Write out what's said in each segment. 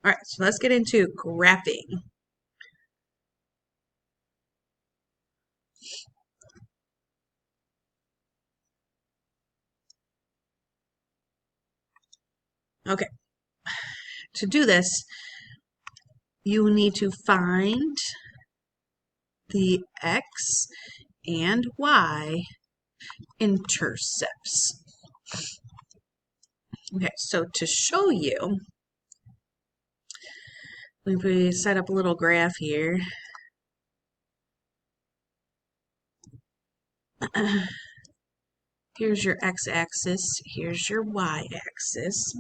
All right, so let's get into graphing. Okay, to do this, you need to find the x and y intercepts. Okay, so to show you, we set up a little graph here. Here's your x-axis, here's your y-axis.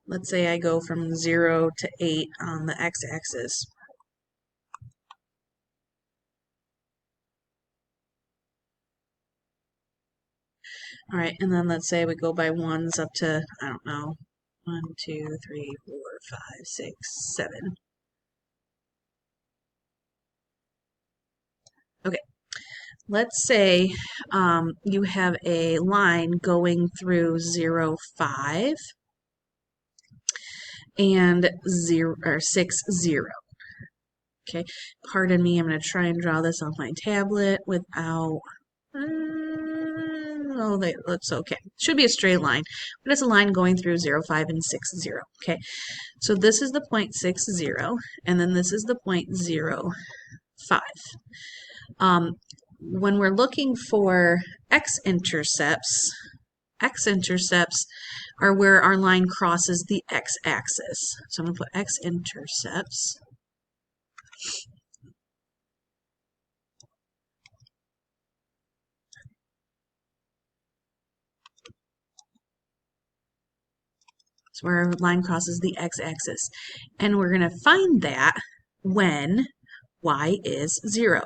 Let's say I go from 0 to 8 on the x-axis. All right, and then let's say we go by ones up to, I don't know, 1, 2, 3, 4, 5, 6, 7. Okay, let's say you have a line going through 0, 5 and 0 or 6, 0. Okay, pardon me, I'm going to try and draw this on my tablet without. Oh, that looks okay. Should be a straight line, but it's a line going through 0, 5, and 6, 0. Okay, so this is the point 6, 0, and then this is the point 0, 5. When we're looking for x-intercepts are where our line crosses the x-axis. So I'm going to put x-intercepts. It's where our line crosses the x-axis. And we're going to find that when y is 0.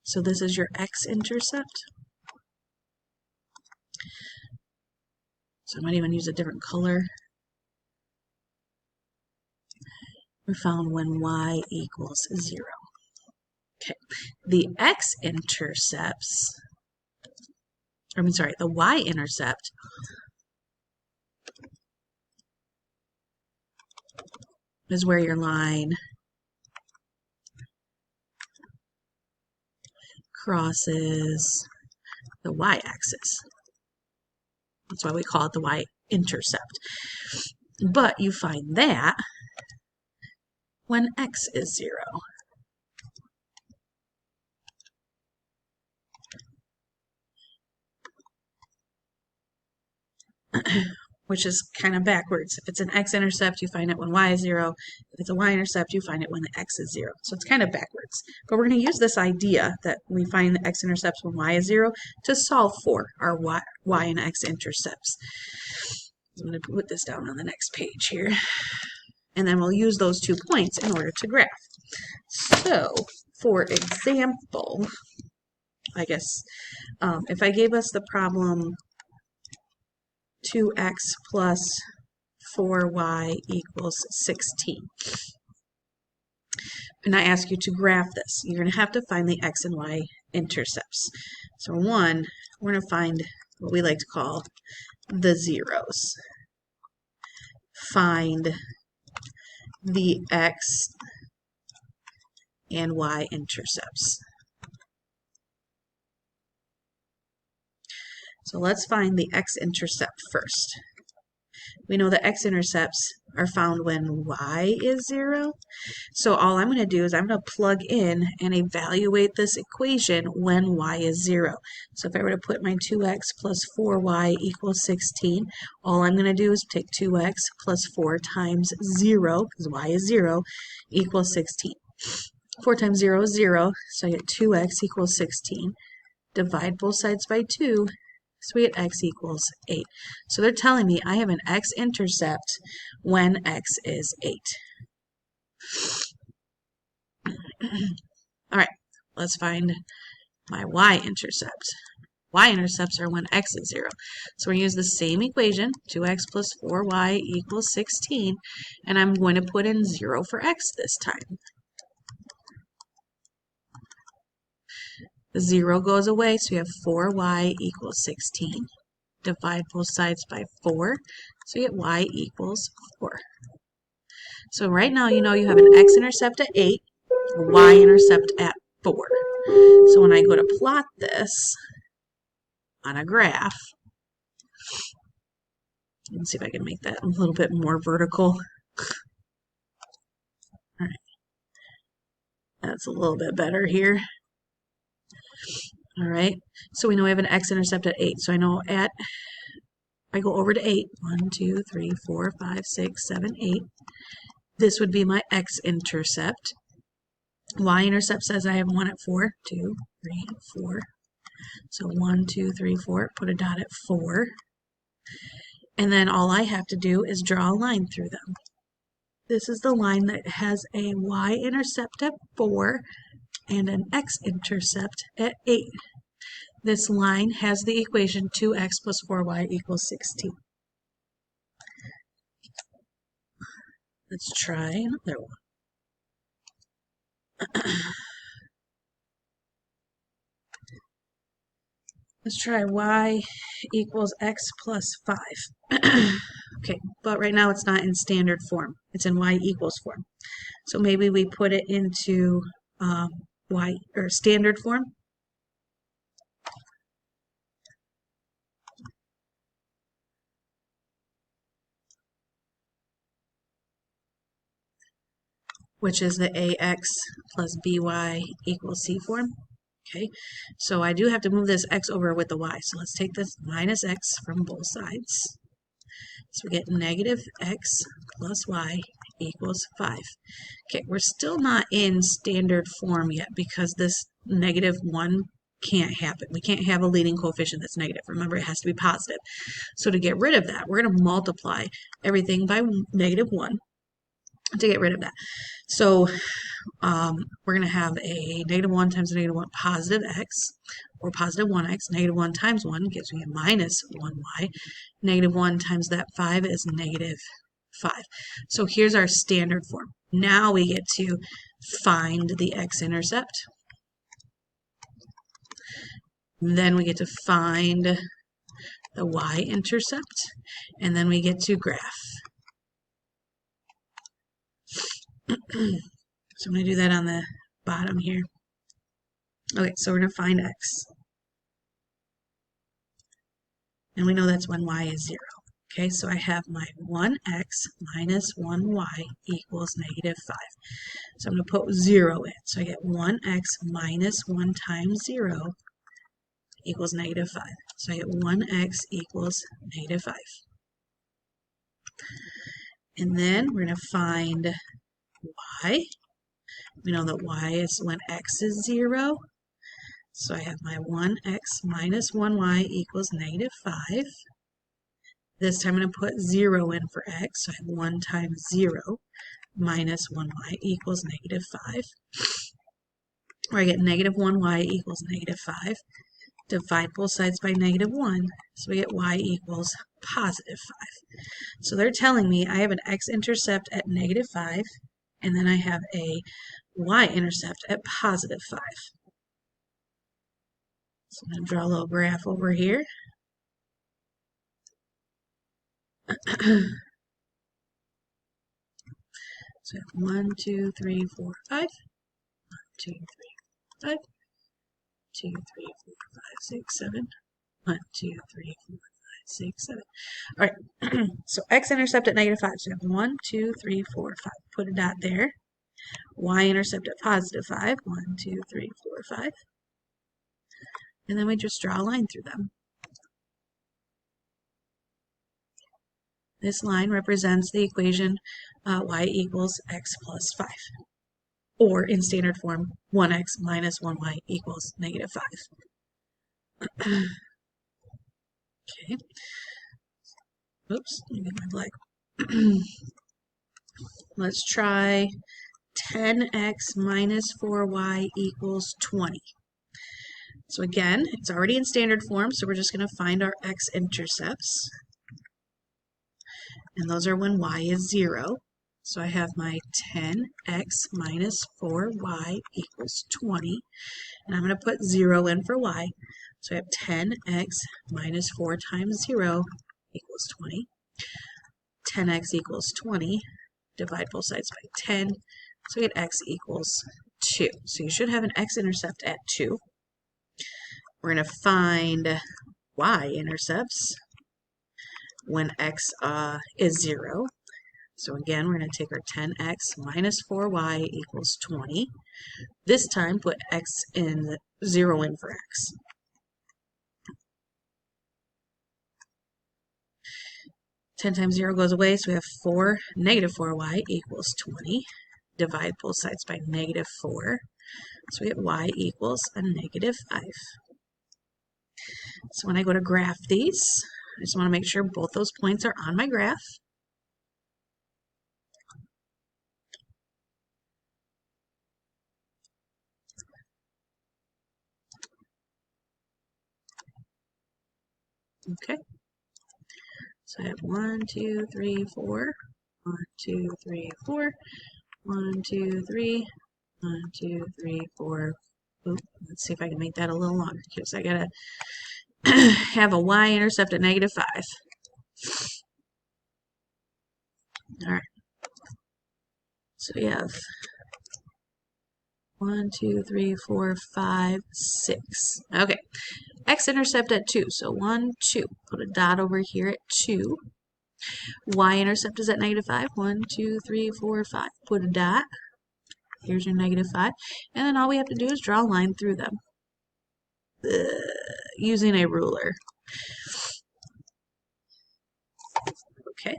So this is your x-intercept. So I might even use a different color. We found when y equals 0. Okay, the x-intercepts, the y-intercept is where your line crosses the y-axis. That's why we call it the y-intercept. But you find that when x is 0. Which is kind of backwards. If it's an x-intercept, you find it when y is 0. If it's a y-intercept, you find it when the x is 0. So it's kind of backwards. But we're going to use this idea that we find the x-intercepts when y is 0 to solve for our y and x-intercepts. I'm going to put this down on the next page here. And then we'll use those 2 points in order to graph. So, for example, I guess, if I gave us the problem 2x plus 4y equals 16. And I ask you to graph this. You're going to have to find the x and y intercepts. So one, we're going to find what we like to call the zeros. Find the x and y intercepts. So let's find the x-intercept first. We know the x-intercepts are found when y is 0. So all I'm going to do is I'm going to plug in and evaluate this equation when y is 0. So if I were to put my 2x plus 4y equals 16, all I'm going to do is take 2x plus 4 times 0, because y is 0, equals 16. 4 times 0 is 0, so I get 2x equals 16. Divide both sides by 2. So we get x equals 8. So they're telling me I have an x-intercept when x is 8. All right, let's find my y-intercept. Y-intercepts are when x is 0. So we're going to use the same equation, 2x plus 4y equals 16, and I'm going to put in 0 for x this time. The 0 goes away, so we have 4y equals 16. divide both sides by 4. So we get y equals 4. So right now you know you have an x-intercept at 8, a y-intercept at 4. So when I go to plot this on a graph, let's see if I can make that a little bit more vertical. All right, that's a little bit better here. All right, so we know we have an x-intercept at 8. So I know I go over to 8, 1, 2, 3, 4, 5, 6, 7, 8. This would be my x-intercept. Y-intercept says I have 1 at 4, 2, 3, 4. So 1, 2, 3, 4. Put a dot at 4. And then all I have to do is draw a line through them. This is the line that has a y-intercept at 4 and an x-intercept at 8. This line has the equation 2x plus 4y equals 16. Let's try another one. Let's try y equals x plus 5. Okay, but right now it's not in standard form. It's in y equals form. So maybe we put it into y or standard form. Which is the ax plus by equals c form. Okay, so I do have to move this x over with the y. So let's take this minus x from both sides. So we get negative x plus y equals 5. Okay, we're still not in standard form yet because this negative 1 can't happen. We can't have a leading coefficient that's negative. Remember, it has to be positive. So to get rid of that, we're going to multiply everything by negative 1 to get rid of that. So we're going to have a negative 1 times a negative 1 positive x, or positive 1x. Negative 1 times 1 gives me a minus 1y. Negative 1 times that 5 is negative 5. So here's our standard form. Now we get to find the x-intercept. Then we get to find the y-intercept. And then we get to graph. So I'm going to do that on the bottom here. Okay, so we're going to find x. And we know that's when y is 0. Okay, so I have my 1x minus 1y equals negative 5. So I'm going to put 0 in. So I get 1x minus 1 times 0 equals negative 5. So I get 1x equals negative 5. And then we're going to find y. We know that y is when x is 0. So I have my 1x minus 1y equals negative 5. This time I'm going to put 0 in for x. So I have 1 times 0 minus 1y equals negative 5. Or I get negative 1y equals negative 5. Divide both sides by negative 1. So we get y equals positive 5. So they're telling me I have an x-intercept at negative 5. And then I have a y-intercept at positive 5. So I'm going to draw a little graph over here. So 1, 2, 3, 4, 5. 1, 2, 3, 5. 2, 3, 4, 5, 6, 7. 1, 2, 3, 4, 5, 6, 7. All right, so x-intercept at negative 5. So we have 1, 2, 3, 4, 5. Put a dot there. Y-intercept at positive 5. 1, 2, 3, 4, 5. And then we just draw a line through them. This line represents the equation y equals x plus 5. Or in standard form, 1x minus 1y equals negative 5. Okay. Oops, let me get my black. Let's try 10x minus 4y equals 20. So again, it's already in standard form, so we're just going to find our x-intercepts. And those are when y is 0. So I have my 10x minus 4y equals 20. And I'm going to put 0 in for y. So I have 10x minus 4 times 0 equals 20. 10x equals 20. Divide both sides by 10. So we get x equals 2. So you should have an x-intercept at 2. We're going to find y-intercepts when x is 0. So again, we're going to take our 10x minus 4y equals 20. This time, put x in 0 in for x. 10 times 0 goes away, so we have negative 4y equals 20. Divide both sides by negative 4. So we get y equals a negative 5. So when I go to graph these, I just want to make sure both those points are on my graph. Okay. So I have 1, 2, 3, 4. 1, 2, 3, 4. 1, 2, 3. 1, 2, 3, 4. Oop, let's see if I can make that a little longer because I gotta have a y-intercept at negative 5. All right. So we have 1, 2, 3, 4, 5, 6. Okay. X-intercept at 2. So 1, 2. Put a dot over here at 2. Y-intercept is at negative 5. 1, 2, 3, 4, 5. Put a dot. Here's your negative 5. And then all we have to do is draw a line through them using a ruler. Okay.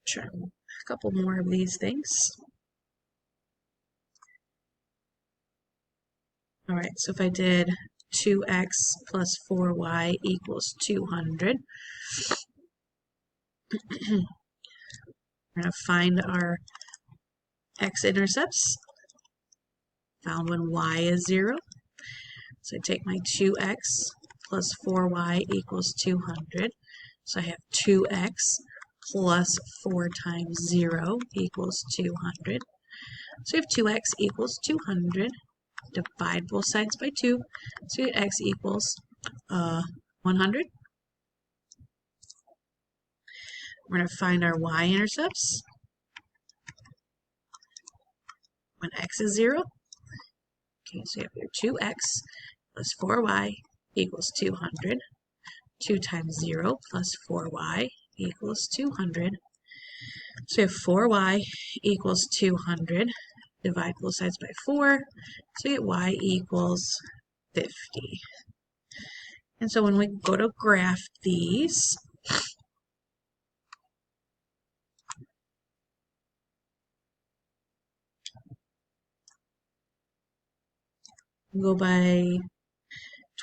Try a couple more of these things. All right, so if I did 2x plus 4y equals 200, we're going to find our x-intercepts found when y is 0. So I take my 2x plus 4y equals 200. So I have 2x plus 4 times 0 equals 200. So we have 2x equals 200. Divide both sides by 2. So we get x equals 100. We're going to find our y-intercepts when x is 0. Okay, so you have your 2x plus 4y equals 200. 2 times 0 plus 4y equals 200. So we have 4y equals 200. Divide both sides by 4. So you get y equals 50. And so when we go to graph these, we go by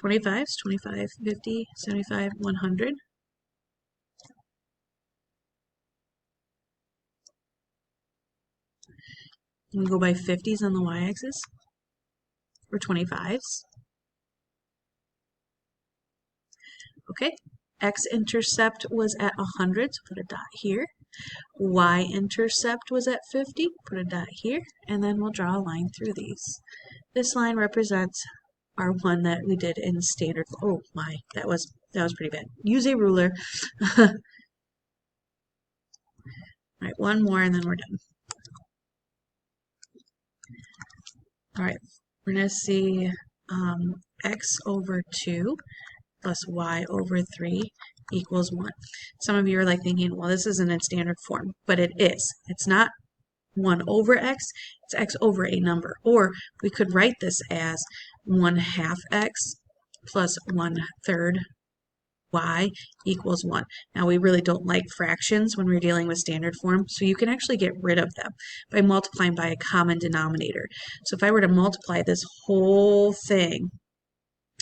25s, 25, 50, 75, 100. We go by 50s on the y-axis, or 25s. Okay, x-intercept was at 100, so put a dot here. Y-intercept was at 50, put a dot here, and then we'll draw a line through these. This line represents our one that we did in standard. Oh my, that was pretty bad. Use a ruler. All right, one more and then we're done. All right, we're going to see x over 2 plus y over 3 equals 1. Some of you are like thinking, well, this isn't in standard form, but it is. It's not 1 over x, it's x over a number. Or we could write this as 1/2 x plus 1/3 y equals 1. Now we really don't like fractions when we're dealing with standard form, so you can actually get rid of them by multiplying by a common denominator. So if I were to multiply this whole thing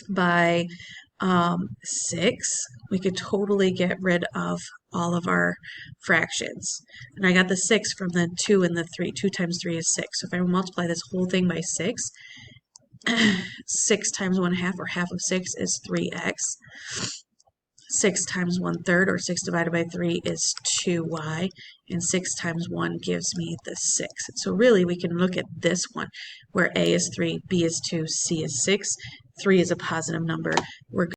by 6, we could totally get rid of all of our fractions. And I got the 6 from the 2 and the 3. 2 times 3 is 6. So if I multiply this whole thing by 6, 6 times 1/2 or half of 6 is 3x. 6 times 1/3, or 6 divided by 3, is 2y, and 6 times 1 gives me the 6. So really, we can look at this one, where a is 3, b is 2, c is 6. 3 is a positive number. We're